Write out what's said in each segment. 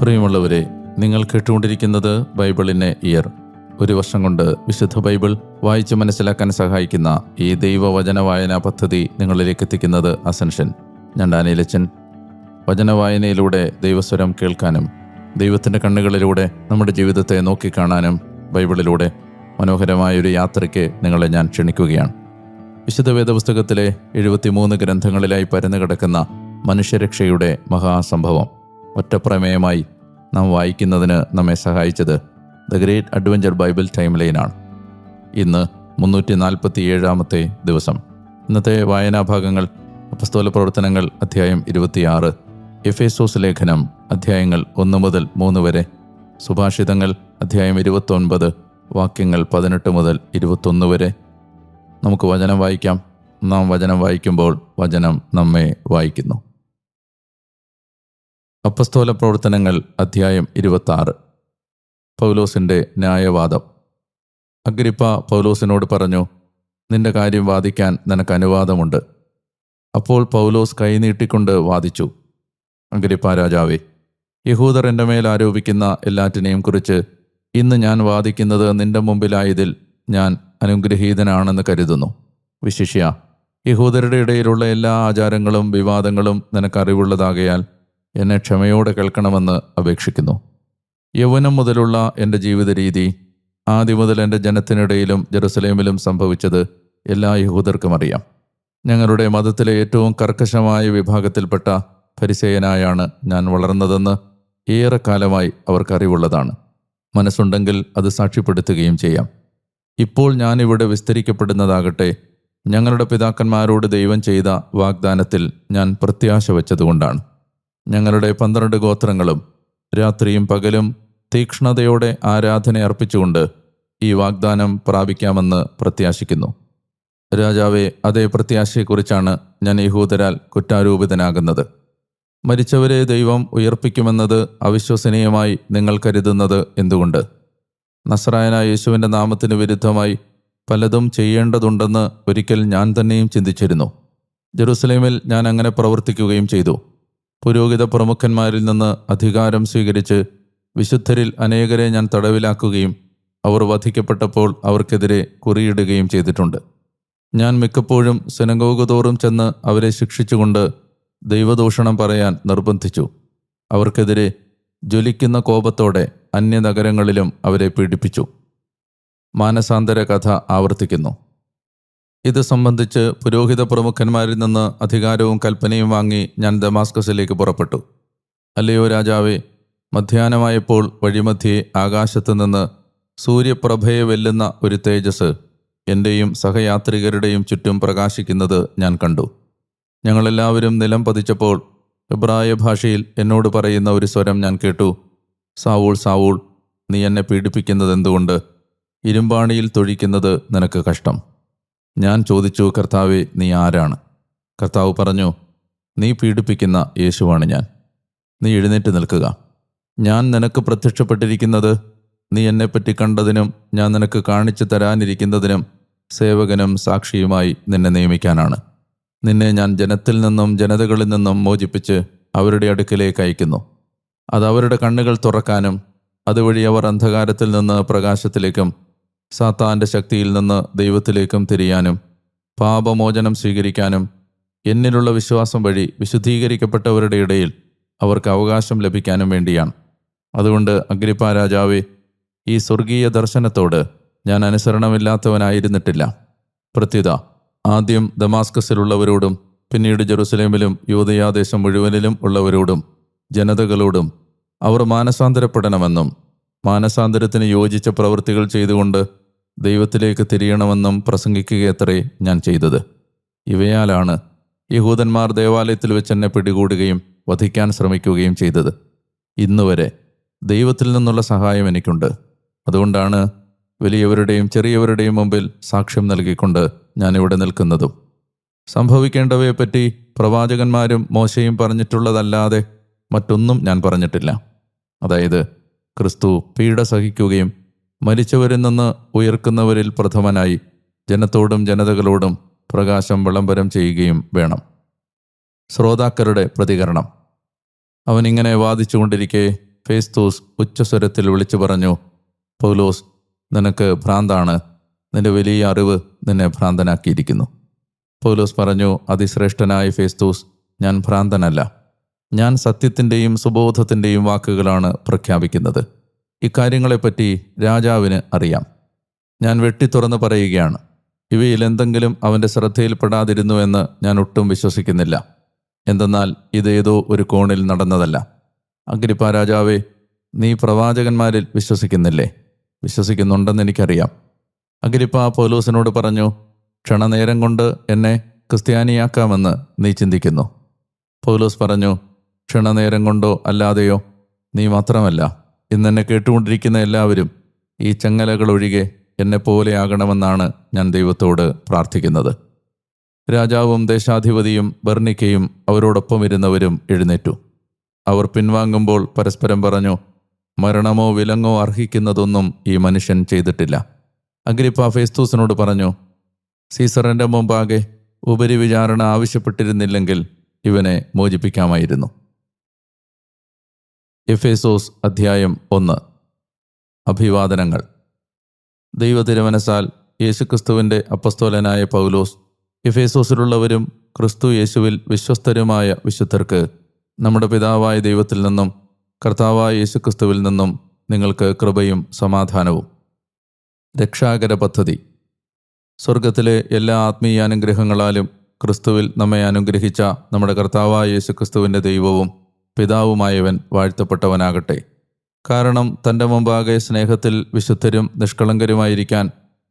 പ്രിയമുള്ളവരെ, നിങ്ങൾ കേട്ടുകൊണ്ടിരിക്കുന്നത് ബൈബിളിനെ ഇയർ. ഒരു വർഷം കൊണ്ട് വിശുദ്ധ ബൈബിൾ വായിച്ച് മനസ്സിലാക്കാൻ സഹായിക്കുന്ന ഈ ദൈവവചന വായനാ പദ്ധതി നിങ്ങളിലേക്ക് എത്തിക്കുന്നത് അസൻഷൻ. ഞാൻ ഡാനിയലച്ചൻ. വചനവായനയിലൂടെ ദൈവസ്വരം കേൾക്കാനും ദൈവത്തിൻ്റെ കണ്ണുകളിലൂടെ നമ്മുടെ ജീവിതത്തെ നോക്കിക്കാണാനും ബൈബിളിലൂടെ മനോഹരമായൊരു യാത്രയ്ക്ക് നിങ്ങളെ ഞാൻ ക്ഷണിക്കുകയാണ്. വിശുദ്ധ വേദപുസ്തകത്തിലെ 73 ഗ്രന്ഥങ്ങളിലായി പരന്നു കിടക്കുന്ന മനുഷ്യരക്ഷയുടെ മഹാസംഭവം ഒറ്റപ്രമേയമായി നാം വായിക്കുന്നതിന് നമ്മെ സഹായിച്ചത് the great adventure Bible time ലൈനാണ്. ഇന്ന് 347 ദിവസം. ഇന്നത്തെ വായനാഭാഗങ്ങൾ അപ്പസ്തോല പ്രവർത്തനങ്ങൾ അധ്യായം 26, എഫേസോസ് ലേഖനം അധ്യായങ്ങൾ 1 മുതൽ 3 വരെ, സുഭാഷിതങ്ങൾ അധ്യായം 29 വാക്യങ്ങൾ 18 മുതൽ 21 വരെ. നമുക്ക് വചനം വായിക്കാം. നാം വചനം വായിക്കുമ്പോൾ വചനം നമ്മെ വായിക്കുന്നു. അപ്പസ്തോല പ്രവർത്തനങ്ങൾ അധ്യായം 26. പൗലോസിൻ്റെ ന്യായവാദം. അഗ്രിപ്പ പൗലോസിനോട് പറഞ്ഞു, നിന്റെ കാര്യം വാദിക്കാൻ നിനക്ക് അനുവാദമുണ്ട്. അപ്പോൾ പൗലോസ് കൈനീട്ടിക്കൊണ്ട് വാദിച്ചു, അഗ്രിപ്പ രാജാവേ, യഹൂദർ എൻ്റെ മേൽ ആരോപിക്കുന്ന എല്ലാറ്റിനെയും കുറിച്ച് ഇന്ന് ഞാൻ വാദിക്കുന്നത് നിന്റെ മുമ്പിലായതിൽ ഞാൻ അനുഗ്രഹീതനാണെന്ന് കരുതുന്നു. വിശിഷ്യ യഹൂദരുടെ ഇടയിലുള്ള എല്ലാ ആചാരങ്ങളും വിവാദങ്ങളും നിനക്കറിവുള്ളതാകയാൽ എന്നെ ക്ഷമയോടെ കേൾക്കണമെന്ന് അപേക്ഷിക്കുന്നു. യൗവനം മുതലുള്ള എൻ്റെ ജീവിത രീതി, ആദ്യം മുതൽ എൻ്റെ ജനത്തിനിടയിലും ജെറുസലേമിലും സംഭവിച്ചത് എല്ലാ യഹൂദർക്കും അറിയാം. ഞങ്ങളുടെ മതത്തിലെ ഏറ്റവും കർക്കശമായ വിഭാഗത്തിൽപ്പെട്ട ഫരിസേയനായാണ് ഞാൻ വളർന്നതെന്ന് ഏറെക്കാലമായി അവർക്കറിവുള്ളതാണ്. മനസ്സുണ്ടെങ്കിൽ അത് സാക്ഷ്യപ്പെടുത്തുകയും ചെയ്യാം. ഇപ്പോൾ ഞാനിവിടെ വിസ്തരിക്കപ്പെടുന്നതാകട്ടെ ഞങ്ങളുടെ പിതാക്കന്മാരോട് ദൈവം ചെയ്ത വാഗ്ദാനത്തിൽ ഞാൻ പ്രത്യാശ വച്ചതുകൊണ്ടാണ്. ഞങ്ങളുടെ 12 ഗോത്രങ്ങളും രാത്രിയും പകലും തീക്ഷ്ണതയോടെ ആരാധന അർപ്പിച്ചുകൊണ്ട് ഈ വാഗ്ദാനം പ്രാപിക്കാമെന്ന് പ്രത്യാശിക്കുന്നു. രാജാവേ, അതേ പ്രത്യാശയെക്കുറിച്ചാണ് ഞാൻ യഹൂദരാൽ കുറ്റാരോപിതനാകുന്നത്. മരിച്ചവരെ ദൈവം ഉയർപ്പിക്കുമെന്നത് അവിശ്വസനീയമായി നിങ്ങൾ കരുതുന്നത് എന്തുകൊണ്ട്? നസ്രായനായ യേശുവിൻ്റെ നാമത്തിന് വിരുദ്ധമായി പലതും ചെയ്യേണ്ടതുണ്ടെന്ന് ഒരിക്കൽ ഞാൻ തന്നെയും ചിന്തിച്ചിരുന്നു. ജെറുസലേമിൽ ഞാൻ അങ്ങനെ പ്രവർത്തിക്കുകയും ചെയ്തു. പുരോഹിത പ്രമുഖന്മാരിൽ നിന്ന് അധികാരം സ്വീകരിച്ച് വിശുദ്ധരിൽ അനേകരെ ഞാൻ തടവിലാക്കുകയും അവർ വധിക്കപ്പെട്ടപ്പോൾ അവർക്കെതിരെ കുറിയിടുകയും ചെയ്തിട്ടുണ്ട്. ഞാൻ മിക്കപ്പോഴും സിനഗോഗ് തോറും ചെന്ന് അവരെ ശിക്ഷിച്ചുകൊണ്ട് ദൈവദൂഷണം പറയാൻ നിർബന്ധിച്ചു. അവർക്കെതിരെ ജ്വലിക്കുന്ന കോപത്തോടെ അന്യനഗരങ്ങളിലും അവരെ പീഡിപ്പിച്ചു. മാനസാന്തര കഥ ആവർത്തിക്കുന്നു. ഇത് സംബന്ധിച്ച് പുരോഹിത പ്രമുഖന്മാരിൽ നിന്ന് അധികാരവും കൽപ്പനയും വാങ്ങി ഞാൻ ദമാസ്കസിലേക്ക് പുറപ്പെട്ടു. അല്ലയോ രാജാവേ, മധ്യാഹ്നമായപ്പോൾ വഴിമധ്യേ ആകാശത്ത് നിന്ന് സൂര്യപ്രഭയെ വെല്ലുന്ന ഒരു തേജസ് എൻ്റെയും സഹയാത്രികരുടെയും ചുറ്റും പ്രകാശിക്കുന്നത് ഞാൻ കണ്ടു. ഞങ്ങളെല്ലാവരും നിലം പതിച്ചപ്പോൾ എബ്രായ ഭാഷയിൽ എന്നോട് പറയുന്ന ഒരു സ്വരം ഞാൻ കേട്ടു. സാവൂൾ, സാവൂൾ, നീ എന്നെ പീഡിപ്പിക്കുന്നത് എന്തുകൊണ്ട്? ഇരുമ്പാണിയിൽ തൊഴിക്കുന്നത് നിനക്ക് കഷ്ടം. ഞാൻ ചോദിച്ചു, കർത്താവേ, നീ ആരാണ്? കർത്താവ് പറഞ്ഞു, നീ പീഡിപ്പിക്കുന്ന യേശുവാണ് ഞാൻ. നീ എഴുന്നേറ്റ് നിൽക്കുക. ഞാൻ നിനക്ക് പ്രത്യക്ഷപ്പെട്ടിരിക്കുന്നത് നീ എന്നെപ്പറ്റി കണ്ടതിനും ഞാൻ നിനക്ക് കാണിച്ചു തരാനിരിക്കുന്നതിനും സേവകനും സാക്ഷിയുമായി നിന്നെ നിയമിക്കാനാണ്. നിന്നെ ഞാൻ ജനത്തിൽ നിന്നും ജനതകളിൽ നിന്നും മോചിപ്പിച്ച് അവരുടെ അടുക്കിലേക്ക് അയക്കുന്നു. അത് അവരുടെ കണ്ണുകൾ തുറക്കാനും അതുവഴി അവർ അന്ധകാരത്തിൽ നിന്ന് പ്രകാശത്തിലേക്കും സാത്താൻ്റെ ശക്തിയിൽ നിന്ന് ദൈവത്തിലേക്കും തിരിയാനും പാപമോചനം സ്വീകരിക്കാനും എന്നിലുള്ള വിശ്വാസം വഴി വിശുദ്ധീകരിക്കപ്പെട്ടവരുടെ ഇടയിൽ അവർക്ക് അവകാശം ലഭിക്കാനും വേണ്ടിയാണ്. അതുകൊണ്ട് അഗ്രിപ്പ രാജാവേ, ഈ സ്വർഗീയ ദർശനത്തോട് ഞാൻ അനുസരണമില്ലാത്തവനായിരുന്നിട്ടില്ല. പ്രത്യുത ആദ്യം ദമാസ്കസിലുള്ളവരോടും പിന്നീട് ജെറുസലേമിലും യൂദയാദേശം മുഴുവനിലും ഉള്ളവരോടും ജനതകളോടും അവർ മാനസാന്തരപ്പെടണമെന്നും മാനസാന്തരത്തിന് യോജിച്ച പ്രവൃത്തികൾ ചെയ്തുകൊണ്ട് ദൈവത്തിലേക്ക് തിരിയണമെന്നും പ്രസംഗിക്കുകയത്രേ ഞാൻ ചെയ്തത്. ഇവയാലാണ് യഹൂദന്മാർ ദേവാലയത്തിൽ വെച്ച് എന്നെ പിടികൂടുകയും വധിക്കാൻ ശ്രമിക്കുകയും ചെയ്തത്. ഇന്നുവരെ ദൈവത്തിൽ നിന്നുള്ള സഹായം എനിക്കുണ്ട്. അതുകൊണ്ടാണ് വലിയവരുടെയും ചെറിയവരുടെയും മുമ്പിൽ സാക്ഷ്യം നൽകിക്കൊണ്ട് ഞാനിവിടെ നിൽക്കുന്നതും. സംഭവിക്കേണ്ടവയെപ്പറ്റി പ്രവാചകന്മാരും മോശയും പറഞ്ഞിട്ടുള്ളതല്ലാതെ മറ്റൊന്നും ഞാൻ പറഞ്ഞിട്ടില്ല. അതായത് ക്രിസ്തു പീഡ സഹിക്കുകയും മരിച്ചവരിൽ നിന്ന് ഉയർക്കുന്നവരിൽ പ്രഥമനായി ജനത്തോടും ജനതകളോടും പ്രകാശം വിളംബരം ചെയ്യുകയും വേണം. ശ്രോതാക്കളുടെ പ്രതികരണം. അവനിങ്ങനെ വാദിച്ചുകൊണ്ടിരിക്കെ ഫേസ്തൂസ് ഉച്ചസ്വരത്തിൽ വിളിച്ചു പറഞ്ഞു, പൗലോസ്, നിനക്ക് ഭ്രാന്താണ്. നിന്റെ വലിയ അറിവ് നിന്നെ ഭ്രാന്തനാക്കിയിരിക്കുന്നു. പൗലോസ് പറഞ്ഞു, അതിശ്രേഷ്ഠനായ ഫേസ്തൂസ്, ഞാൻ ഭ്രാന്തനല്ല. ഞാൻ സത്യത്തിൻ്റെയും സുബോധത്തിൻ്റെയും വാക്കുകളാണ് പ്രഖ്യാപിക്കുന്നത്. ഇക്കാര്യങ്ങളെപ്പറ്റി രാജാവിന് അറിയാം. ഞാൻ വെട്ടിത്തുറന്ന് പറയുകയാണ്. ഇവയിൽ എന്തെങ്കിലും അവൻ്റെ ശ്രദ്ധയിൽപ്പെടാതിരുന്നുവെന്ന് ഞാൻ ഒട്ടും വിശ്വസിക്കുന്നില്ല. എന്തെന്നാൽ ഇതേതോ ഒരു കോണിൽ നടന്നതല്ല. അഗ്രിപ്പാ രാജാവേ, നീ പ്രവാചകന്മാരിൽ വിശ്വസിക്കുന്നില്ലേ? വിശ്വസിക്കുന്നുണ്ടെന്ന് എനിക്കറിയാം. അഗ്രിപ്പാ പൗലോസിനോട് പറഞ്ഞു, ക്ഷണനേരം കൊണ്ട് എന്നെ ക്രിസ്ത്യാനിയാക്കാമെന്ന് നീ ചിന്തിക്കുന്നു. പൗലോസ് പറഞ്ഞു, ക്ഷണനേരം കൊണ്ടോ അല്ലാതെയോ നീ മാത്രമല്ല, ഇന്നെന്നെ കേട്ടുകൊണ്ടിരിക്കുന്ന എല്ലാവരും ഈ ചങ്ങലകൾ ഒഴികെ എന്നെപ്പോലെ ആകണമെന്നാണ് ഞാൻ ദൈവത്തോട് പ്രാർത്ഥിക്കുന്നത്. രാജാവും ദേശാധിപതിയും ബർണിക്കയും അവരോടൊപ്പം ഇരുന്നവരും എഴുന്നേറ്റു. അവർ പിൻവാങ്ങുമ്പോൾ പരസ്പരം പറഞ്ഞു, മരണമോ വിലങ്ങോ അർഹിക്കുന്നതൊന്നും ഈ മനുഷ്യൻ ചെയ്തിട്ടില്ല. അഗ്രിപ്പാ ഫേസ്തൂസിനോട് പറഞ്ഞു, സീസറിൻ്റെ മുമ്പാകെ ഉപരിവിചാരണ ആവശ്യപ്പെട്ടിരുന്നില്ലെങ്കിൽ ഇവനെ മോചിപ്പിക്കാമായിരുന്നു. എഫേസോസ് അധ്യായം 1. അഭിവാദനങ്ങൾ. ദൈവ തിരുമനസാൽ യേശുക്രിസ്തുവിൻ്റെ അപ്പസ്തോലനായ പൗലോസ് എഫേസോസിലുള്ളവരും ക്രിസ്തു യേശുവിൽ വിശ്വസ്തരുമായ വിശുദ്ധർക്ക് നമ്മുടെ പിതാവായ ദൈവത്തിൽ നിന്നും കർത്താവായ യേശുക്രിസ്തുവിൽ നിന്നും നിങ്ങൾക്ക് കൃപയും സമാധാനവും. രക്ഷാകര പദ്ധതി. സ്വർഗത്തിലെ എല്ലാ ആത്മീയ അനുഗ്രഹങ്ങളാലും ക്രിസ്തുവിൽ നമ്മെ അനുഗ്രഹിച്ച നമ്മുടെ കർത്താവായ യേശുക്രിസ്തുവിൻ്റെ ദൈവവും പിതാവുമായവൻ വാഴ്ത്തപ്പെട്ടവനാകട്ടെ. കാരണം തൻ്റെ മുമ്പാകെ സ്നേഹത്തിൽ വിശുദ്ധരും നിഷ്കളങ്കരുമായിരിക്കാൻ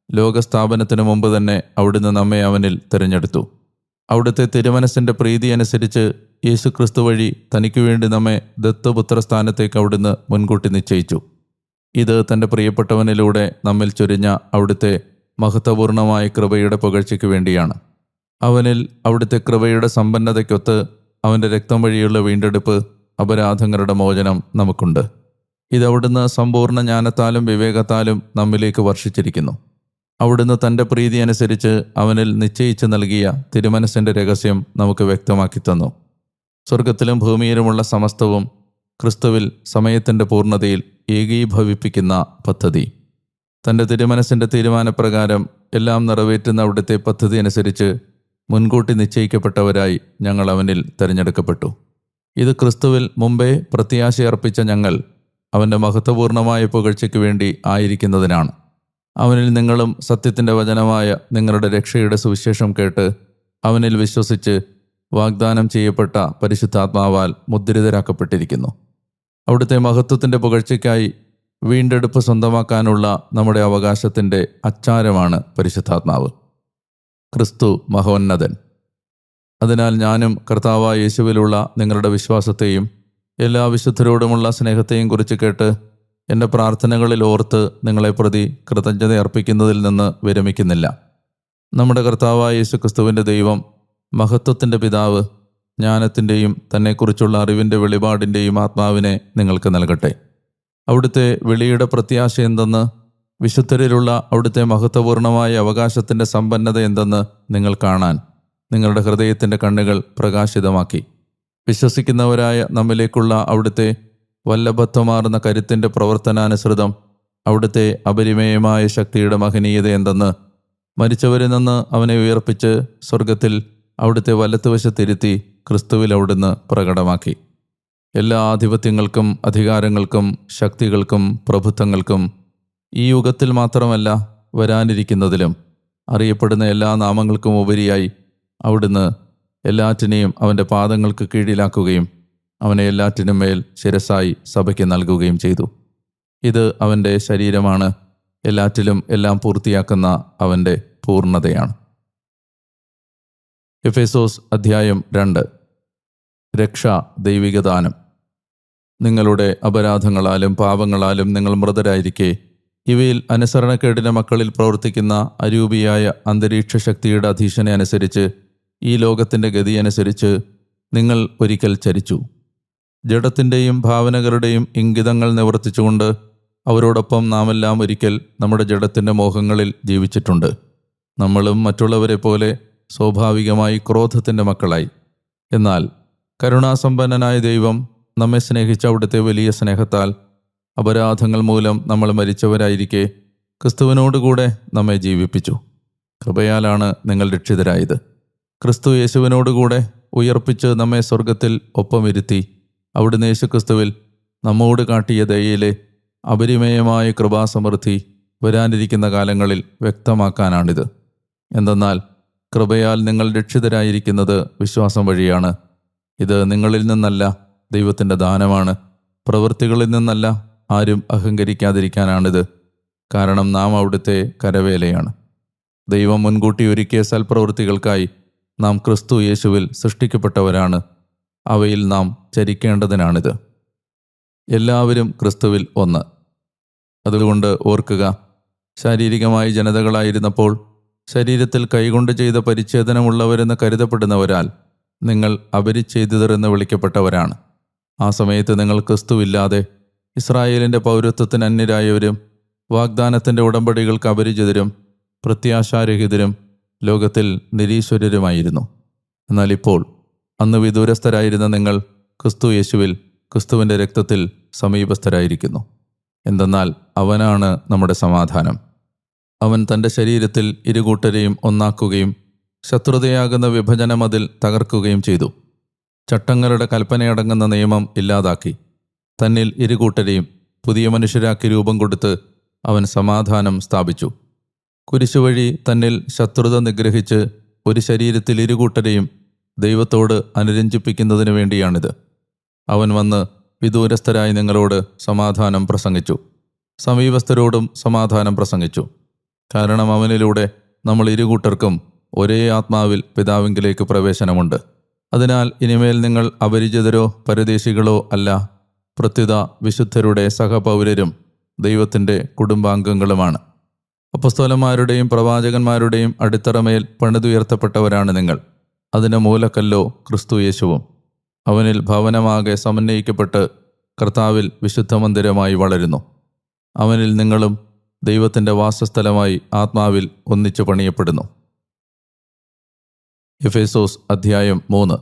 ലോകസ്ഥാപനത്തിനു മുമ്പ് തന്നെ അവിടുന്ന് നമ്മെ അവനിൽ തിരഞ്ഞെടുത്തു. അവിടുത്തെ തിരുമനസ്സിൻ്റെ പ്രീതി അനുസരിച്ച് യേശുക്രിസ്തു വഴി തനിക്കു വേണ്ടി നമ്മെ ദത്തുപുത്രസ്ഥാനത്തേക്ക് അവിടുന്ന് മുൻകൂട്ടി നിശ്ചയിച്ചു. ഇത് തൻ്റെ പ്രിയപ്പെട്ടവനിലൂടെ നമ്മിൽ ചൊരിഞ്ഞ അവിടുത്തെ മഹത്വപൂർണമായ കൃപയുടെ പുകഴ്ചയ്ക്ക് വേണ്ടിയാണ്. അവനിൽ അവിടുത്തെ കൃപയുടെ സമ്പന്നതയ്ക്കൊത്ത് അവൻ്റെ രക്തം വഴിയുള്ള വീണ്ടെടുപ്പ്, അപരാധങ്ങളുടെ മോചനം നമുക്കുണ്ട്. ഇതവിടുന്ന് സമ്പൂർണ്ണ ജ്ഞാനത്താലും വിവേകത്താലും നമ്മിലേക്ക് വർഷിച്ചിരിക്കുന്നു. അവിടുന്ന് തൻ്റെ പ്രീതി അനുസരിച്ച് അവനിൽ നിശ്ചയിച്ച് നൽകിയ തിരുമനസ്സിൻ്റെ രഹസ്യം നമുക്ക് വ്യക്തമാക്കി തന്നു. സ്വർഗത്തിലും ഭൂമിയിലുമുള്ള സമസ്തവും ക്രിസ്തുവിൽ സമയത്തിൻ്റെ പൂർണ്ണതയിൽ ഏകീഭവിപ്പിക്കുന്ന പദ്ധതി. തൻ്റെ തിരുമനസ്സിൻ്റെ തീരുമാനപ്രകാരം എല്ലാം നിറവേറ്റുന്ന അവിടുത്തെ പദ്ധതി അനുസരിച്ച് മുൻകൂട്ടി നിശ്ചയിക്കപ്പെട്ടവരായി ഞങ്ങൾ അവനിൽ തിരഞ്ഞെടുക്കപ്പെട്ടു. ഇത് ക്രിസ്തുവിൽ മുമ്പേ പ്രത്യാശയർപ്പിച്ച ഞങ്ങൾ അവൻ്റെ മഹത്വപൂർണമായ പുകഴ്ചയ്ക്ക് വേണ്ടി ആയിരിക്കുന്നതിനാണ്. അവനിൽ നിങ്ങളും സത്യത്തിൻ്റെ വചനമായ നിങ്ങളുടെ രക്ഷയുടെ സുവിശേഷം കേട്ട് അവനിൽ വിശ്വസിച്ച് വാഗ്ദാനം ചെയ്യപ്പെട്ട പരിശുദ്ധാത്മാവാൽ മുദ്രിതരാക്കപ്പെട്ടിരിക്കുന്നു. അവിടുത്തെ മഹത്വത്തിൻ്റെ പുകഴ്ചയ്ക്കായി വീണ്ടെടുപ്പ് സ്വന്തമാക്കാനുള്ള നമ്മുടെ അവകാശത്തിൻ്റെ അച്ചാരമാണ് പരിശുദ്ധാത്മാവ്. ക്രിസ്തു മഹോന്നതൻ. അതിനാൽ ഞാനും കർത്താവായ യേശുവിലുള്ള നിങ്ങളുടെ വിശ്വാസത്തെയും എല്ലാ വിശുദ്ധരോടുമുള്ള സ്നേഹത്തെയും കുറിച്ച് കേട്ട് എൻ്റെ പ്രാർത്ഥനകളിൽ ഓർത്ത് നിങ്ങളെ പ്രതി കൃതജ്ഞത അർപ്പിക്കുന്നതിൽ നിന്ന് വിരമിക്കുന്നില്ല. നമ്മുടെ കർത്താവായ യേശുക്രിസ്തുവിൻ്റെ ദൈവം, മഹത്വത്തിൻ്റെ പിതാവ്, ജ്ഞാനത്തിൻ്റെയും തന്നെക്കുറിച്ചുള്ള അറിവിൻ്റെ വെളിപാടിൻ്റെയും ആത്മാവിനെ നിങ്ങൾക്ക് നൽകട്ടെ. അവിടുത്തെ വെളിയുടെ പ്രത്യാശ എന്തെന്ന്, വിശുദ്ധരിലുള്ള അവിടുത്തെ മഹത്വപൂർണമായ അവകാശത്തിൻ്റെ സമ്പന്നത എന്തെന്ന് നിങ്ങൾ കാണാൻ നിങ്ങളുടെ ഹൃദയത്തിൻ്റെ കണ്ണുകൾ പ്രകാശിതമാക്കി. വിശ്വസിക്കുന്നവരായ നമ്മിലേക്കുള്ള അവിടുത്തെ വല്ലഭത്വമാർന്ന കരുത്തിൻ്റെ പ്രവർത്തനാനുസൃതം അവിടുത്തെ അപരിമേയമായ ശക്തിയുടെ മഹനീയത എന്തെന്ന്, മരിച്ചവരിൽ നിന്ന് അവനെ ഉയർപ്പിച്ച് സ്വർഗത്തിൽ അവിടുത്തെ വലത്തുവശത്തിരുത്തി ക്രിസ്തുവിൽ അവിടുന്ന് പ്രകടമാക്കി. എല്ലാ ആധിപത്യങ്ങൾക്കും അധികാരങ്ങൾക്കും ശക്തികൾക്കും പ്രഭുത്വങ്ങൾക്കും ഈ യുഗത്തിൽ മാത്രമല്ല വരാനിരിക്കുന്നതിലും അറിയപ്പെടുന്ന എല്ലാ നാമങ്ങൾക്കും ഉപരിയായി അവിടുന്ന് എല്ലാറ്റിനെയും അവൻ്റെ പാദങ്ങൾക്ക് കീഴിലാക്കുകയും അവനെ എല്ലാറ്റിനും മേൽ ശിരസായി സഭയ്ക്ക് നൽകുകയും ചെയ്തു. ഇത് അവൻ്റെ ശരീരമാണ്, എല്ലാറ്റിലും എല്ലാം പൂർത്തിയാക്കുന്ന അവൻ്റെ പൂർണ്ണതയാണ്. എഫേസോസ് അധ്യായം 2. രക്ഷ, ദൈവികദാനം. നിങ്ങളുടെ അപരാധങ്ങളാലും പാപങ്ങളാലും നിങ്ങൾ മൃതരായിരിക്കെ ഇവയിൽ അനുസരണക്കേടിൻ്റെ മക്കളിൽ പ്രവർത്തിക്കുന്ന അരൂപിയായ അന്തരീക്ഷ ശക്തിയുടെ അധീശനെ അനുസരിച്ച് ഈ ലോകത്തിൻ്റെ ഗതിയനുസരിച്ച് നിങ്ങൾ ഒരിക്കൽ ചരിച്ചു. ജഡത്തിൻ്റെയും ഭാവനകളുടെയും ഇംഗിതങ്ങൾ നിവർത്തിച്ചുകൊണ്ട് അവരോടൊപ്പം നാമെല്ലാം ഒരിക്കൽ നമ്മുടെ ജഡത്തിൻ്റെ മോഹങ്ങളിൽ ജീവിച്ചിട്ടുണ്ട്. നമ്മളും മറ്റുള്ളവരെ പോലെ സ്വാഭാവികമായി ക്രോധത്തിൻ്റെ മക്കളായി. എന്നാൽ കരുണാസമ്പന്നനായ ദൈവം നമ്മെ സ്നേഹിച്ച അവിടുത്തെ വലിയ സ്നേഹത്താൽ അപരാധങ്ങൾ മൂലം നമ്മൾ മരിച്ചവരായിരിക്കെ ക്രിസ്തുവിനോടുകൂടെ നമ്മെ ജീവിപ്പിച്ചു. കൃപയാലാണ് നിങ്ങൾ രക്ഷിതരായത്. ക്രിസ്തു യേശുവിനോടുകൂടെ ഉയർപ്പിച്ച് നമ്മെ സ്വർഗത്തിൽ ഒപ്പമിരുത്തി അവിടുന്ന് യേശുക്രിസ്തുവിൽ നമ്മോട് കാട്ടിയ ദയയിലെ അപരിമേയമായ കൃപാസമൃദ്ധി വരാനിരിക്കുന്ന കാലങ്ങളിൽ വ്യക്തമാക്കാനാണിത്. എന്തെന്നാൽ കൃപയാൽ നിങ്ങൾ രക്ഷിതരായിരിക്കുന്നത് വിശ്വാസം വഴിയാണ്. ഇത് നിങ്ങളിൽ നിന്നല്ല, ദൈവത്തിൻ്റെ ദാനമാണ്. പ്രവൃത്തികളിൽ നിന്നല്ല, ആരും അഹങ്കരിക്കാതിരിക്കാനാണിത്. കാരണം നാം അവിടുത്തെ കരവേലയാണ്. ദൈവം മുൻകൂട്ടി ഒരുക്കിയ സൽപ്രവൃത്തികൾക്കായി നാം ക്രിസ്തു യേശുവിൽ സൃഷ്ടിക്കപ്പെട്ടവരാണ്. അവയിൽ നാം ചരിക്കേണ്ടതിനാണിത്. എല്ലാവരും ക്രിസ്തുവിൽ ഒന്ന്. അതുകൊണ്ട് ഓർക്കുക, ശാരീരികമായി ജനതകളായിരുന്നപ്പോൾ ശരീരത്തിൽ കൈകൊണ്ട് ചെയ്ത പരിച്ഛേദനമുള്ളവരെന്ന് കരുതപ്പെടുന്നവരാൽ നിങ്ങൾ അപരിച്ഛേദിതർ എന്ന് വിളിക്കപ്പെട്ടവരാണ്. ആ സമയത്ത് നിങ്ങൾ ക്രിസ്തുവില്ലാതെ ഇസ്രായേലിൻ്റെ പൗരത്വത്തിന് അന്യരായവരും വാഗ്ദാനത്തിൻ്റെ ഉടമ്പടികൾക്ക് അപരിചിതരും പ്രത്യാശാരഹിതരും ലോകത്തിൽ നിരീശ്വരരുമായിരുന്നു. എന്നാൽ ഇപ്പോൾ അന്ന് വിദൂരസ്ഥരായിരുന്ന നിങ്ങൾ ക്രിസ്തു യേശുവിൽ ക്രിസ്തുവിൻ്റെ രക്തത്തിൽ സമീപസ്ഥരായിരിക്കുന്നു. എന്തെന്നാൽ അവനാണ് നമ്മുടെ സമാധാനം. അവൻ തൻ്റെ ശരീരത്തിൽ ഇരുകൂട്ടരെയും ഒന്നാക്കുകയും ശത്രുതയാകുന്ന വിഭജനം അതിൽ തകർക്കുകയും ചെയ്തു. ചട്ടങ്ങളുടെ കൽപ്പനയടങ്ങുന്ന നിയമം ഇല്ലാതാക്കി തന്നിൽ ഇരുകൂട്ടരെയും പുതിയ മനുഷ്യരാക്കി രൂപം കൊടുത്ത് അവൻ സമാധാനം സ്ഥാപിച്ചു. കുരിശുവഴി തന്നിൽ ശത്രുത നിഗ്രഹിച്ച് ഒരു ശരീരത്തിൽ ഇരുകൂട്ടരെയും ദൈവത്തോട് അനുരഞ്ജിപ്പിക്കുന്നതിന് വേണ്ടിയാണിത്. അവൻ വന്ന് വിദൂരസ്ഥരായി നിങ്ങളോട് സമാധാനം പ്രസംഗിച്ചു, സമീപസ്ഥരോടും സമാധാനം പ്രസംഗിച്ചു. കാരണം അവനിലൂടെ നമ്മൾ ഇരുകൂട്ടർക്കും ഒരേ ആത്മാവിൽ പിതാവിങ്കിലേക്ക് പ്രവേശനമുണ്ട്. അതിനാൽ ഇനിമേൽ നിങ്ങൾ അപരിചിതരോ പരദേശികളോ അല്ല, പ്രത്യുത വിശുദ്ധരുടെ സഹപൗരരും ദൈവത്തിൻ്റെ കുടുംബാംഗങ്ങളുമാണ്. അപ്പസ്തോലന്മാരുടെയും പ്രവാചകന്മാരുടെയും അടിത്തറമേൽ പണിതുയർത്തപ്പെട്ടവരാണ് നിങ്ങൾ. അതിന് മൂലക്കല്ലോ ക്രിസ്തു യേശുവും. അവനിൽ ഭവനമാകെ സമന്വയിക്കപ്പെട്ട് കർത്താവിൽ വിശുദ്ധ മന്ദിരമായി വളരുന്നു. അവനിൽ നിങ്ങളും ദൈവത്തിൻ്റെ വാസസ്ഥലമായി ആത്മാവിൽ ഒന്നിച്ചു പണിയപ്പെടുന്നു. എഫേസോസ് അധ്യായം 3.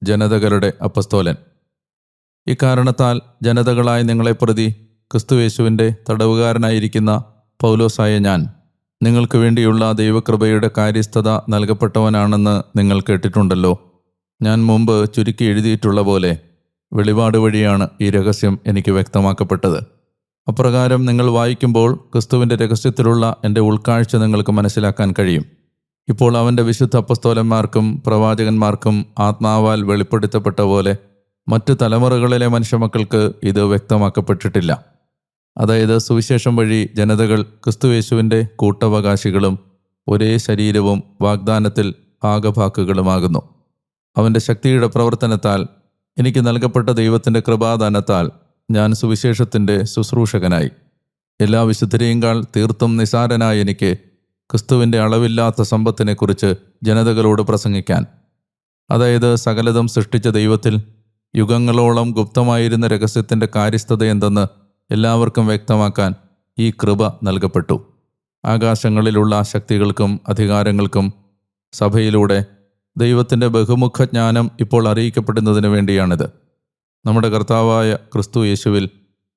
ജനതകളുടെ അപ്പസ്തോലൻ. ഇക്കാരണത്താൽ ജനതകളായ നിങ്ങളെ പ്രതി ക്രിസ്തുയേശുവിൻ്റെ തടവുകാരനായിരിക്കുന്ന പൗലോസായ ഞാൻ നിങ്ങൾക്ക് വേണ്ടിയുള്ള ദൈവകൃപയുടെ കാര്യസ്ഥത നൽകപ്പെട്ടവനാണെന്ന് നിങ്ങൾ കേട്ടിട്ടുണ്ടല്ലോ. ഞാൻ മുമ്പ് ചുരുക്കി എഴുതിയിട്ടുള്ള പോലെ വെളിപാട് വഴിയാണ് ഈ രഹസ്യം എനിക്ക് വ്യക്തമാക്കപ്പെട്ടത്. അപ്രകാരം നിങ്ങൾ വായിക്കുമ്പോൾ ക്രിസ്തുവിൻ്റെ രഹസ്യത്തിലുള്ള എൻ്റെ ഉൾക്കാഴ്ച നിങ്ങൾക്ക് മനസ്സിലാക്കാൻ കഴിയും. ഇപ്പോൾ അവൻ്റെ വിശുദ്ധ അപ്പസ്തോലന്മാർക്കും പ്രവാചകന്മാർക്കും ആത്മാവാൽ വെളിപ്പെടുത്തപ്പെട്ട പോലെ മറ്റു തലമുറകളിലെ മനുഷ്യമക്കൾക്ക് ഇത് വ്യക്തമാക്കപ്പെട്ടിട്ടില്ല. അതായത് സുവിശേഷം വഴി ജനതകൾ ക്രിസ്തുയേശുവിൻ്റെ കൂട്ടവകാശികളും ഒരേ ശരീരവും വാഗ്ദാനത്തിൽ ഭാഗഭാക്കുകളുമാകുന്നു. അവൻ്റെ ശക്തിയുടെ പ്രവർത്തനത്താൽ എനിക്ക് നൽകപ്പെട്ട ദൈവത്തിൻ്റെ കൃപാദാനത്താൽ ഞാൻ സുവിശേഷത്തിൻ്റെ ശുശ്രൂഷകനായി. എല്ലാ വിശുദ്ധരെയുംകാൾ തീർത്തും നിസാരനായ എനിക്ക് ക്രിസ്തുവിൻ്റെ അളവില്ലാത്ത സമ്പത്തിനെക്കുറിച്ച് ജനതകളോട് പ്രസംഗിക്കാൻ, അതായത് സകലതും സൃഷ്ടിച്ച ദൈവത്തിൽ യുഗങ്ങളോളം ഗുപ്തമായിരുന്ന രഹസ്യത്തിൻ്റെ കാര്യസ്ഥത എന്തെന്ന് എല്ലാവർക്കും വ്യക്തമാക്കാൻ ഈ കൃപ നൽകപ്പെട്ടു. ആകാശങ്ങളിലുള്ള ശക്തികൾക്കും അധികാരങ്ങൾക്കും സഭയിലൂടെ ദൈവത്തിൻ്റെ ബഹുമുഖ ജ്ഞാനം ഇപ്പോൾ അറിയിക്കപ്പെടുന്നതിന് വേണ്ടിയാണിത്. നമ്മുടെ കർത്താവായ ക്രിസ്തു യേശുവിൽ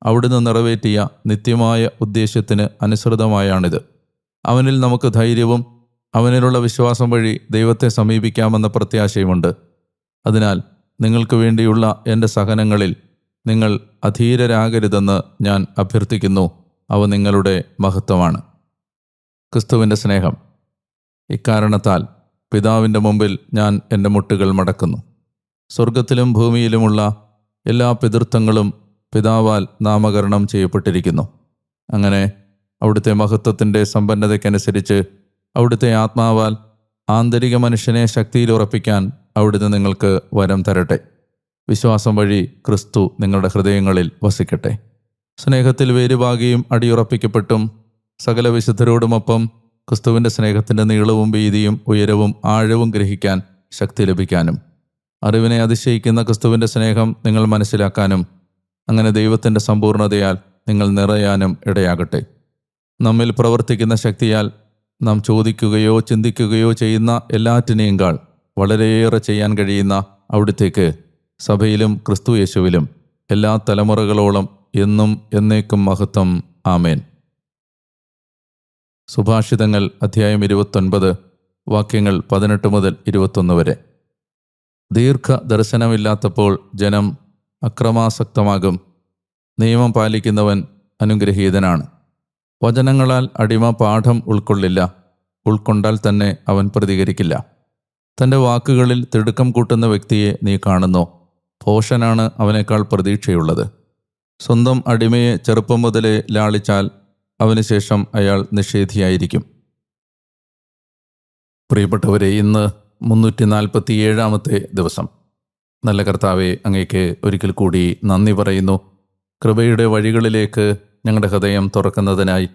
അവിടുന്ന് നിറവേറ്റിയ നിത്യമായ ഉദ്ദേശ്യത്തിന് അനുസൃതമായാണിത്. അവനിൽ നമുക്ക് ധൈര്യവും അവനിലുള്ള വിശ്വാസം വഴി ദൈവത്തെ സമീപിക്കാമെന്ന പ്രത്യാശയുമുണ്ട്. അതിനാൽ നിങ്ങൾക്ക് വേണ്ടിയുള്ള എൻ്റെ സഹനങ്ങളിൽ നിങ്ങൾ അധീരരാകരുതെന്ന് ഞാൻ അഭ്യർത്ഥിക്കുന്നു. അവ നിങ്ങളുടെ മഹത്വമാണ്. ക്രിസ്തുവിൻ്റെ സ്നേഹം. ഇക്കാരണത്താൽ പിതാവിൻ്റെ മുമ്പിൽ ഞാൻ എൻ്റെ മുട്ടുകൾ മടക്കുന്നു. സ്വർഗത്തിലും ഭൂമിയിലുമുള്ള എല്ലാ പിതൃത്വങ്ങളും പിതാവാൽ നാമകരണം ചെയ്യപ്പെട്ടിരിക്കുന്നു. അങ്ങനെ അവിടുത്തെ മഹത്വത്തിൻ്റെ സമ്പന്നതയ്ക്കനുസരിച്ച് അവിടുത്തെ ആത്മാവാൽ ആന്തരിക മനുഷ്യനെ ശക്തിയിൽ ഉറപ്പിക്കാൻ അവിടുന്ന് നിങ്ങൾക്ക് വരം തരട്ടെ. വിശ്വാസം വഴി ക്രിസ്തു നിങ്ങളുടെ ഹൃദയങ്ങളിൽ വസിക്കട്ടെ. സ്നേഹത്തിൽ വേരുപാകിയും അടിയുറപ്പിക്കപ്പെട്ടും സകല വിശുദ്ധരോടുമൊപ്പം ക്രിസ്തുവിൻ്റെ സ്നേഹത്തിൻ്റെ നീളവും വീതിയും ഉയരവും ആഴവും ഗ്രഹിക്കാൻ ശക്തി ലഭിക്കാനും അറിവിനെ അതിശയിക്കുന്ന ക്രിസ്തുവിൻ്റെ സ്നേഹം നിങ്ങൾ മനസ്സിലാക്കാനും അങ്ങനെ ദൈവത്തിൻ്റെ സമ്പൂർണ്ണതയാൽ നിങ്ങൾ നിറയാനും ഇടയാകട്ടെ. നമ്മിൽ പ്രവർത്തിക്കുന്ന ശക്തിയാൽ നാം ചോദിക്കുകയോ ചിന്തിക്കുകയോ ചെയ്യുന്ന എല്ലാറ്റിനെയുംകാൾ വളരെയേറെ ചെയ്യാൻ കഴിയുന്ന അവിടുത്തേക്ക് സഭയിലും ക്രിസ്തു യേശുവിലും എല്ലാ തലമുറകളോളം എന്നും എന്നേക്കും മഹത്വം. ആമേൻ. സുഭാഷിതങ്ങൾ അധ്യായം 29 വാക്യങ്ങൾ 18 മുതൽ 21 വരെ. ദീർഘദർശനമില്ലാത്തപ്പോൾ ജനം അക്രമാസക്തമാകും. നിയമം പാലിക്കുന്നവൻ അനുഗ്രഹീതനാണ്. വചനങ്ങളാൽ അടിമ പാഠം ഉൾക്കൊള്ളില്ല. ഉൾക്കൊണ്ടാൽ തന്നെ അവൻ പ്രതികരിക്കില്ല. തൻ്റെ വാക്കുകളിൽ തിടുക്കം കൂട്ടുന്ന വ്യക്തിയെ നീ കാണുന്നോ? ഭോഷനാണ് അവനേക്കാൾ പ്രതീക്ഷയുള്ളത്. സ്വന്തം അടിമയെ ചെറുപ്പം മുതലേ ലാളിച്ചാൽ അവന് ശേഷം അയാൾ നിഷേധിയായിരിക്കും. പ്രിയപ്പെട്ടവരെ, ഇന്ന് 347-ാമത്തെ ദിവസം. നല്ല കർത്താവെ, അങ്ങേക്ക് ഒരിക്കൽ കൂടി നന്ദി പറയുന്നു. കൃപയുടെ വഴികളിലേക്ക് ഞങ്ങളുടെ ഹൃദയം തുറക്കുന്നതിനായി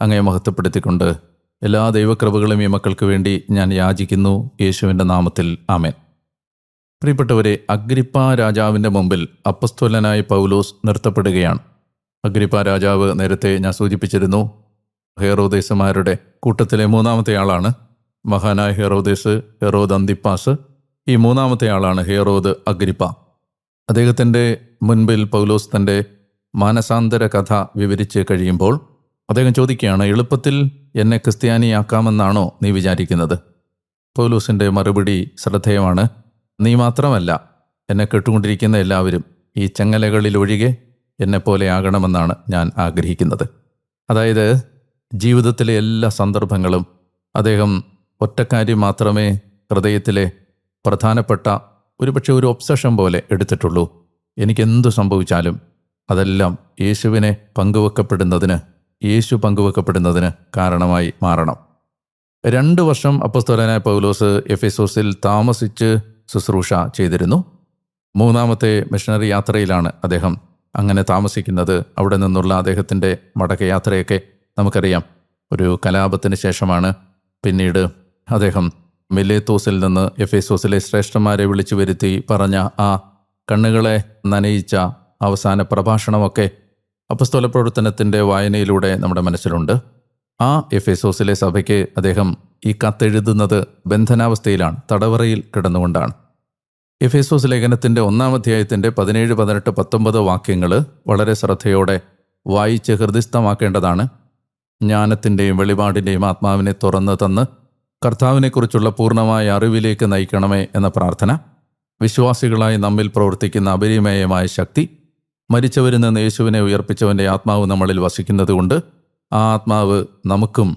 അങ്ങയെ മഹത്വപ്പെടുത്തിക്കൊണ്ട് എല്ലാ ദൈവകൃപകളും ഈ മക്കൾക്ക് വേണ്ടി ഞാൻ യാചിക്കുന്നു, യേശുവിൻ്റെ നാമത്തിൽ. ആമേൻ. പ്രിയപ്പെട്ടവരെ, അഗ്രിപ്പാ രാജാവിൻ്റെ മുമ്പിൽ അപ്പസ്തോലനായ പൗലോസ് നിർത്തപ്പെടുകയാണ്. അഗ്രിപ്പാ രാജാവ് നേരത്തെ ഞാൻ സൂചിപ്പിച്ചിരുന്നു, ഹെറോദേസുമാരുടെ കൂട്ടത്തിലെ മൂന്നാമത്തെ ആളാണ്. മഹാനായ ഹെറോദേസ്, ഹെറോദ് അന്തിപ്പാസ്, ഈ മൂന്നാമത്തെ ആളാണ് ഹെറോദ് അഗ്രിപ്പ. അദ്ദേഹത്തിൻ്റെ മുൻപിൽ പൗലോസ് തൻ്റെ മാനസാന്തര കഥ വിവരിച്ച് കഴിയുമ്പോൾ അദ്ദേഹം ചോദിക്കുകയാണ്, എളുപ്പത്തിൽ എന്നെ ക്രിസ്ത്യാനിയാക്കാമെന്നാണോ നീ വിചാരിക്കുന്നത്? പൗലോസിൻ്റെ മറുപടി ശ്രദ്ധേയമാണ്. നീ മാത്രമല്ല, എന്നെ കേട്ടുകൊണ്ടിരിക്കുന്ന എല്ലാവരും ഈ ചങ്ങലകളിലൊഴികെ എന്നെപ്പോലെ ആകണമെന്നാണ് ഞാൻ ആഗ്രഹിക്കുന്നത്. അതായത് ജീവിതത്തിലെ എല്ലാ സന്ദർഭങ്ങളും അദ്ദേഹം ഒറ്റക്കാര്യം മാത്രമേ ഹൃദയത്തിലെ പ്രധാനപ്പെട്ട ഒരുപക്ഷെ ഒരു ഒബ്സഷൻ പോലെ എടുത്തിട്ടുള്ളൂ. എനിക്കെന്തു സംഭവിച്ചാലും അതെല്ലാം യേശു പങ്കുവെക്കപ്പെടുന്നതിന് കാരണമായി മാറണം. 2 വർഷം അപ്പോസ്തലനായ പൗലോസ് എഫെസോസിൽ താമസിച്ച് ശുശ്രൂഷ ചെയ്തിരുന്നു. 3ാമത്തെ മിഷണറി യാത്രയിലാണ് അദ്ദേഹം അങ്ങനെ താമസിക്കുന്നത്. അവിടെ നിന്നുള്ള അദ്ദേഹത്തിൻ്റെ മടക്കയാത്രയൊക്കെ നമുക്കറിയാം. ഒരു കലാപത്തിന് ശേഷമാണ് പിന്നീട് അദ്ദേഹം മിലേത്തോസിൽ നിന്ന് എഫെസോസിലെ ശ്രേഷ്ഠന്മാരെ വിളിച്ചു വരുത്തി പറഞ്ഞ ആ കണ്ണുകളെ നനയിച്ച അവസാന പ്രഭാഷണമൊക്കെ അപ്പസ്തോല പ്രവർത്തനത്തിൻ്റെ വായനയിലൂടെ നമ്മുടെ മനസ്സിലുണ്ട്. ആ എഫെസോസിലെ സഭയ്ക്ക് അദ്ദേഹം ഈ കത്തെഴുതുന്നത് ബന്ധനാവസ്ഥയിലാണ്, തടവറയിൽ കിടന്നുകൊണ്ടാണ്. എഫെസോസ് ലേഖനത്തിൻ്റെ 1-ാം അധ്യായത്തിൻ്റെ 17, 18, 19 വാക്യങ്ങൾ വളരെ ശ്രദ്ധയോടെ വായിച്ച് ഹൃദിസ്ഥമാക്കേണ്ടതാണ്. ജ്ഞാനത്തിൻ്റെയും വെളിപാടിൻ്റെയും ആത്മാവിനെ തുറന്നു തന്ന് കർത്താവിനെക്കുറിച്ചുള്ള പൂർണ്ണമായ അറിവിലേക്ക് നയിക്കണമേ എന്ന പ്രാർത്ഥന. വിശ്വാസികളായി നമ്മിൽ പ്രവർത്തിക്കുന്ന അപരിമേയമായ ശക്തി, മരിച്ചവരിൽ നിന്ന് യേശുവിനെ ഉയർപ്പിച്ചവൻ്റെ ആത്മാവ് നമ്മളിൽ വസിക്കുന്നതുകൊണ്ട് ആ ആത്മാവ് നമുക്കും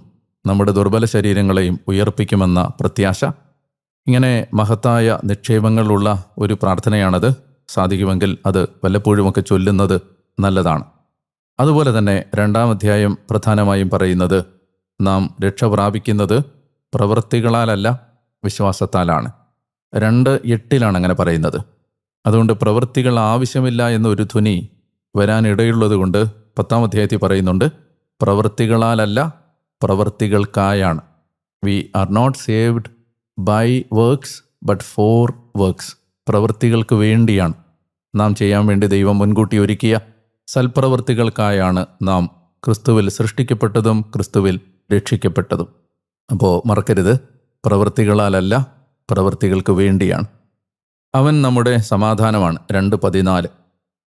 നമ്മുടെ ദുർബല ശരീരങ്ങളെയും ഉയർപ്പിക്കുമെന്ന പ്രത്യാശ. ഇങ്ങനെ മഹത്തായ നിക്ഷേപങ്ങളുള്ള ഒരു പ്രാർത്ഥനയാണത്. സാധിക്കുമെങ്കിൽ അത് വല്ലപ്പോഴുമൊക്കെ ചൊല്ലുന്നത് നല്ലതാണ്. അതുപോലെ തന്നെ 2-ാം അധ്യായം പ്രധാനമായും പറയുന്നത് നാം രക്ഷ പ്രാപിക്കുന്നത് പ്രവൃത്തികളാലല്ല, വിശ്വാസത്താലാണ്. 2:8 അങ്ങനെ പറയുന്നത്. അതുകൊണ്ട് പ്രവൃത്തികൾ ആവശ്യമില്ല എന്നൊരു ധ്വനി വരാനിടയുള്ളതുകൊണ്ട് 10-ാം അധ്യായത്തിൽ പറയുന്നുണ്ട്, പ്രവൃത്തികളാലല്ല, പ്രവൃത്തികൾക്കായാണ്. We are not saved by works but for works. പ്രവൃത്തികൾക്ക് വേണ്ടിയാണ്, നാം ചെയ്യാൻ വേണ്ടി ദൈവം മുൻകൂട്ടി ഒരുക്കിയ സൽപ്രവൃത്തികൾക്കായാണ് നാം ക്രിസ്തുവിൽ സൃഷ്ടിക്കപ്പെട്ടതും ക്രിസ്തുവിൽ രക്ഷിക്കപ്പെട്ടതും. അപ്പോൾ മറക്കരുത്, പ്രവൃത്തികളാലല്ല, പ്രവൃത്തികൾക്ക് വേണ്ടിയാണ്. അവൻ നമ്മുടെ സമാധാനമാണ്. 2:14.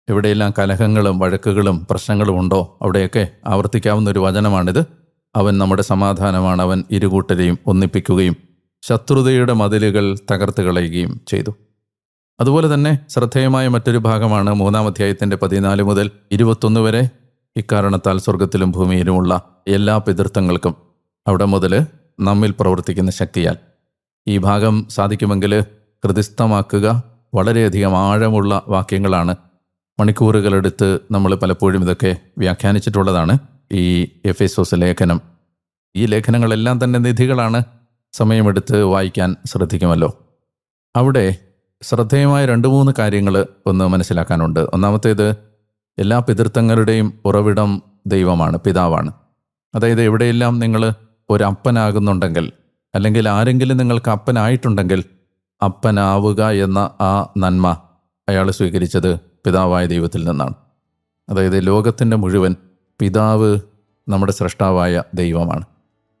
എവിടെയെല്ലാം കലഹങ്ങളും വഴക്കുകളും പ്രശ്നങ്ങളും ഉണ്ടോ അവിടെയൊക്കെ ആവർത്തിക്കാവുന്ന ഒരു വചനമാണിത്. അവൻ നമ്മുടെ സമാധാനമാണ്. അവൻ ഇരുകൂട്ടരെയും ഒന്നിപ്പിക്കുകയും ശത്രുതയുടെ മതിലുകൾ തകർത്ത് കളയുകയും ചെയ്തു. അതുപോലെ തന്നെ ശ്രദ്ധേയമായ മറ്റൊരു ഭാഗമാണ് 3-ാം അധ്യായത്തിൻ്റെ 14 മുതൽ 21 വരെ. ഇക്കാരണത്താൽ സ്വർഗത്തിലും ഭൂമിയിലുമുള്ള എല്ലാ പിതൃത്വങ്ങൾക്കും, അവിടെ മുതൽ നമ്മിൽ പ്രവർത്തിക്കുന്ന ശക്തിയാൽ. ഈ ഭാഗം സാധിക്കുമെങ്കിൽ ഹൃദിസ്ഥമാക്കുക. വളരെയധികം ആഴമുള്ള വാക്യങ്ങളാണ്. മണിക്കൂറുകളെടുത്ത് നമ്മൾ പലപ്പോഴും ഇതൊക്കെ വ്യാഖ്യാനിച്ചിട്ടുള്ളതാണ് ഈ എഫെസോസ് ലേഖനം. ഈ ലേഖനങ്ങളെല്ലാം തന്നെ നിധികളാണ്. സമയമെടുത്ത് വായിക്കാൻ ശ്രദ്ധിക്കുമല്ലോ. അവിടെ ശ്രദ്ധേയമായ 2-3 കാര്യങ്ങൾ ഒന്ന് മനസ്സിലാക്കാനുണ്ട്. ഒന്നാമത്തേത്, എല്ലാ പിതൃത്വങ്ങളുടെയും ഉറവിടം ദൈവമാണ്, പിതാവാണ്. അതായത് എവിടെയെല്ലാം നിങ്ങൾ ഒരു അപ്പനാകുന്നുണ്ടെങ്കിൽ, അല്ലെങ്കിൽ ആരെങ്കിലും നിങ്ങൾക്ക് അപ്പനായിട്ടുണ്ടെങ്കിൽ, അപ്പനാവുക എന്ന ആ നന്മ അയാൾ സ്വീകരിച്ചത് പിതാവായ ദൈവത്തിൽ നിന്നാണ്. അതായത് ലോകത്തിൻ്റെ മുഴുവൻ പിതാവ് നമ്മുടെ സ്രഷ്ടാവായ ദൈവമാണ്.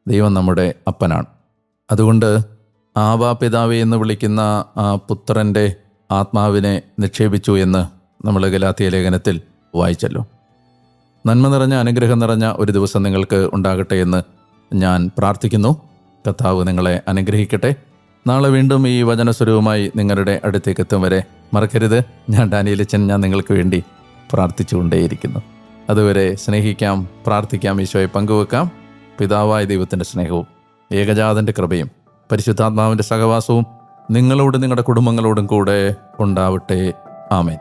ദൈവം നമ്മുടെ അപ്പനാണ്. അതുകൊണ്ട് ആവാ പിതാവേ എന്ന് വിളിക്കുന്ന ആ പുത്രൻ്റെ ആത്മാവിനെ നിക്ഷേപിച്ചു എന്ന് നമ്മൾ ഗലാത്യ ലേഖനത്തിൽ വായിച്ചല്ലോ. നന്മ നിറഞ്ഞ അനുഗ്രഹം നിറഞ്ഞ ഒരു ദിവസം നിങ്ങൾക്ക് ഉണ്ടാകട്ടെ എന്ന് ഞാൻ പ്രാർത്ഥിക്കുന്നു. കർത്താവ് നിങ്ങളെ അനുഗ്രഹിക്കട്ടെ. നാളെ വീണ്ടും ഈ വചനസ്വരവുമായി നിങ്ങളുടെ അടുത്തേക്ക് എത്തും വരെ മറക്കരുത്, ഞാൻ ഡാനിയേലച്ചൻ, ഞാൻ നിങ്ങൾക്ക് വേണ്ടി പ്രാർത്ഥിച്ചുകൊണ്ടേയിരിക്കുന്നു. അതുവരെ സ്നേഹിക്കാം, പ്രാർത്ഥിക്കാം, ഈശോയെ പങ്കുവെക്കാം. പിതാവായ ദൈവത്തിൻ്റെ സ്നേഹവും ഏകജാതൻ്റെ കൃപയും പരിശുദ്ധാത്മാവിൻ്റെ സഹവാസവും നിങ്ങളോടും നിങ്ങളുടെ കുടുംബങ്ങളോടും കൂടെ ഉണ്ടാവട്ടെ. ആമേൻ.